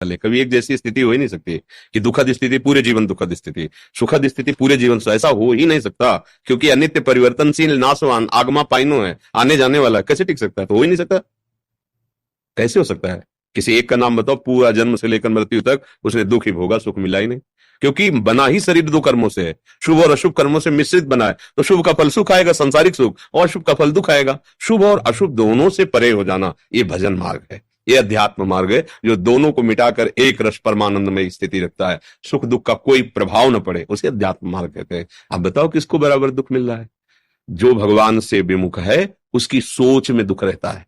है। कभी एक जैसी स्थिति हो ही नहीं सकती कि दुखद स्थिति पूरे जीवन दुखद स्थिति, सुखद स्थिति पूरे जीवन से, ऐसा हो ही नहीं सकता, क्योंकि अनित्य परिवर्तनशील नाशवान आगमा पाइनो है, आने जाने वाला है। कैसे टिक सकता है? तो हो ही नहीं सकता। कैसे हो सकता है? किसी एक का नाम बताओ, पूरा जन्म से लेकर मृत्यु तक उसने दुख ही भोगा, सुख मिला ही नहीं, क्योंकि बना ही शरीर दो कर्मों से है, शुभ और अशुभ कर्मों से मिश्रित बना है। तो शुभ का फल सुख आएगा, सांसारिक सुख, और अशुभ का फल दुख आएगा। शुभ और अशुभ दोनों से परे हो जाना, ये भजन मार्ग है, ये अध्यात्म मार्ग है, जो दोनों को मिटाकर एक रस परमानंद में स्थिति रखता है, सुख दुख का कोई प्रभाव न पड़े, उसे अध्यात्म मार्ग कहते हैं। आप बताओ किसको बराबर दुख मिल रहा है? जो भगवान से विमुख है उसकी सोच में दुख रहता है।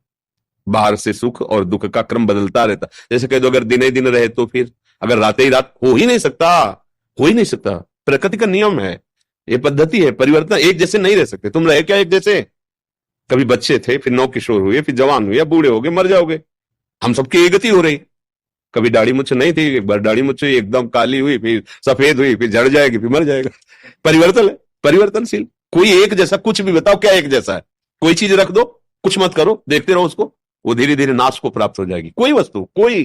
बाहर से सुख और दुख का क्रम बदलता रहता। जैसे कह दो अगर दिन ही दिन रहे तो फिर, अगर रात ही रात, हो ही नहीं सकता, हो ही नहीं सकता। प्रकृति का नियम है, ये पद्धति है, परिवर्तन एक जैसे नहीं रह सकते। तुम रहे क्या एक जैसे? कभी बच्चे थे, फिर नौ किशोर हुए, फिर जवान हुए, बूढ़े हो गए, मर जाओगे। हम सबकी एक गति हो रही। कभी दाढ़ी मुझ नहीं थी, एक बार दाढ़ी मुझ एकदम काली हुई, फिर सफेद हुई, फिर झड़ जाएगी, फिर मर जाएगा। परिवर्तन है, परिवर्तनशील। कोई एक जैसा कुछ भी बताओ, क्या एक जैसा है? कोई चीज रख दो, कुछ मत करो, देखते रहो उसको, वो धीरे धीरे नाश को प्राप्त हो जाएगी। कोई वस्तु, कोई।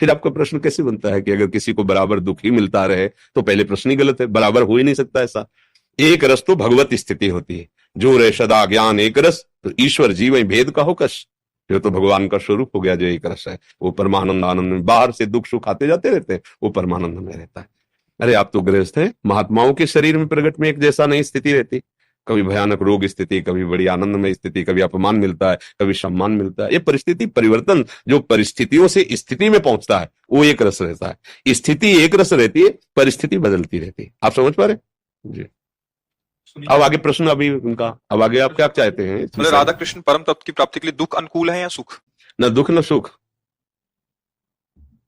फिर आपका प्रश्न कैसे बनता है कि अगर किसी को बराबर दुख ही मिलता रहे, तो पहले प्रश्न ही गलत है, बराबर हो ही नहीं सकता ऐसा। एक रस तो भगवत स्थिति होती है, जो रे सदा ज्ञान एक रस, तो ईश्वर जीव भेद का हो कश। जो तो भगवान का स्वरूप हो गया, जो एक रस है, वो परमानंद आनंद में, बाहर से दुख सुख आते जाते रहते हैं, वो परमानंद में रहता है। अरे आप तो गृहस्थ हैं, महात्माओं के शरीर में प्रगट में एक जैसा नहीं स्थिति रहती। कभी भयानक रोग स्थिति, कभी बड़ी आनंदमय स्थिति, कभी अपमान मिलता है, कभी सम्मान मिलता है। ये परिस्थिति परिवर्तन, जो परिस्थितियों से स्थिति में पहुंचता है, वो एक रस रहता है। स्थिति एक रस रहती है, परिस्थिति बदलती रहती है। आप समझ पा रहे जी? अब आगे प्रश्न अभी उनका, अब आगे आप क्या चाहते हैं? बोले राधा कृष्ण परम तत्व की प्राप्ति के लिए दुख अनुकूल है या सुख? न दुख न सुख,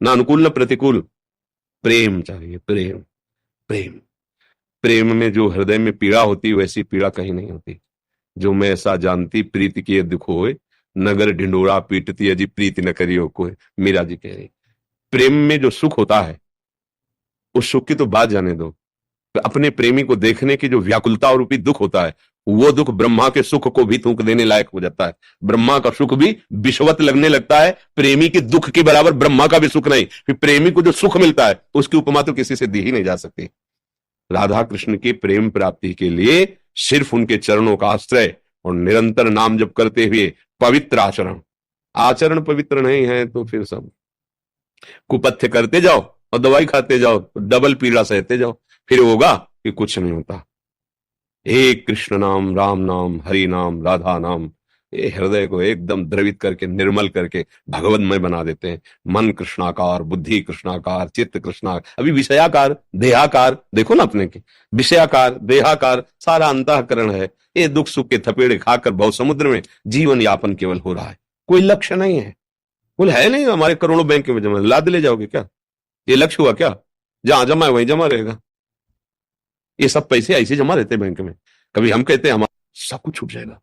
न अनुकूल न प्रतिकूल। प्रेम चाहिए, प्रेम। प्रेम, प्रेम में जो हृदय में पीड़ा होती, वैसी पीड़ा कहीं नहीं होती। जो मैं ऐसा जानती, प्रीति किए दुख होए, नगर ढिंडोरा पीटती अजी प्रीति न करियो कोई। मीरा जी कह रही, प्रेम में जो सुख होता है, उस सुख की तो बात जाने दो। अपने प्रेमी को देखने की जो व्याकुलता और रूपी दुख होता है, वो दुख ब्रह्मा के सुख को भी थूक देने लायक हो जाता है। ब्रह्मा का सुख भी विषवत लगने लगता है, प्रेमी के दुख के बराबर ब्रह्मा का भी सुख नहीं। फिर प्रेमी को जो सुख मिलता है, उसकी उपमा तो किसी से दी ही नहीं जा सकती। राधा कृष्ण की प्रेम प्राप्ति के लिए सिर्फ उनके चरणों का आश्रय और निरंतर नाम जप करते हुए पवित्र आचरण, आचरण पवित्र नहीं है तो फिर सब कुपथ्य करते जाओ और दवाई खाते जाओ, डबल पीड़ा सहते जाओ, फिर होगा कि कुछ नहीं होता। एक कृष्ण नाम, राम नाम, हरि नाम, राधा नाम, ये हृदय को एकदम द्रवित करके, निर्मल करके भगवतमय बना देते हैं। मन कृष्णाकार, बुद्धि कृष्णाकार, चित्त कृष्णाकार, अभी विषयाकार, देहाकार, देखो ना अपने के विषयाकार, देहाकार, सारा अंतःकरण है। ये दुख सुख के थपेड़े खाकर भव समुद्र में जीवन यापन केवल हो रहा है, कोई लक्ष्य नहीं है। बोले है नहीं, हमारे करोड़ों बैंक में जमा, लाद ले जाओगे क्या? ये लक्ष्य हुआ क्या? जहां जमा है वहीं जमा रहेगा। ये सब पैसे ऐसे जमा रहते हैं बैंक में। कभी हम कहते हैं हमारा सब कुछ छूट जाएगा,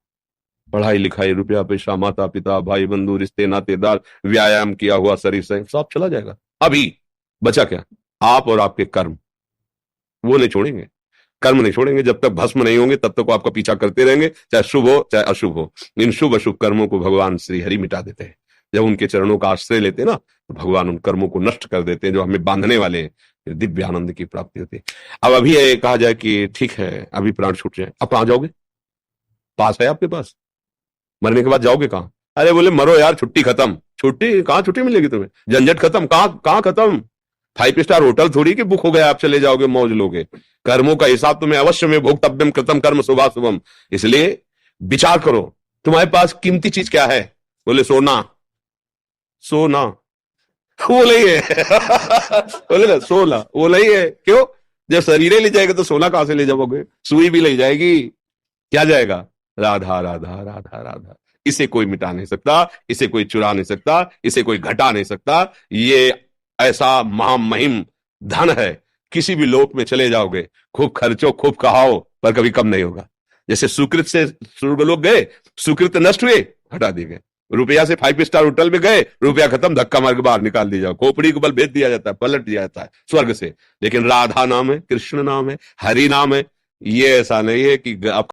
पढ़ाई लिखाई, रुपया पैसा, माता पिता, भाई बंधु, रिश्ते नातेदार, व्यायाम किया हुआ शरीर से सब चला जाएगा। अभी बचा क्या? आप और आपके कर्म, वो नहीं छोड़ेंगे। कर्म नहीं छोड़ेंगे, जब तक भस्म नहीं होंगे तब तक वो आपका पीछा करते रहेंगे, चाहे शुभ हो चाहे अशुभ हो। इन शुभ अशुभ कर्मों को भगवान श्री हरि मिटा देते हैं। जब उनके चरणों का आश्रय लेते हैं ना, तो भगवान उन कर्मों को नष्ट कर देते हैं जो हमें बांधने वाले हैं, फिर दिव्य आनंद की प्राप्ति होती है। अब अभी ये कहा जाए कि ठीक है अभी प्राण छूट जाए, अब कहां जाओगे? पास है आपके पास, मरने के बाद जाओगे कहां? अरे बोले मरो यार, छुट्टी खत्म। छुट्टी कहां? छुट्टी मिलेगी तुम्हें? झंझट खत्म, कहां खत्म? 5 स्टार होटल थोड़ी कि बुक हो गया आप चले जाओगे मौज लोगे। कर्मों का हिसाब तुम्हें अवश्य में भोक्तव्यम कृतम कर्म शुभा शुभम। इसलिए विचार करो, तुम्हारे पास कीमती चीज क्या है? बोले सोना। सोना बोले ही है बोले ना सोना, बोला ही है। क्यों? जब शरीर ले जाएगा तो सोना कहां से ले जाओगे? सुई भी ले जाएगी, क्या जाएगा? राधा राधा राधा राधा। इसे कोई मिटा नहीं सकता, इसे कोई चुरा नहीं सकता, इसे कोई घटा नहीं सकता। ये ऐसा महामहिम धन है, किसी भी लोक में चले जाओगे, खूब खर्चो खूब कहाओ, पर कभी कम नहीं होगा। जैसे सुकृत से स्वर्गलोक गए, सुकृत नष्ट हुए, हटा दिए गए। रुपया से 5 स्टार होटल में गए, रुपया खत्म, धक्का मार के बाहर निकाल दिया जाओ, खोपड़ी को बल भेज दिया जाता है, पलट दिया जाता है स्वर्ग से। लेकिन राधा नाम है, कृष्ण नाम है, हरि नाम है, ये ऐसा नहीं है कि आप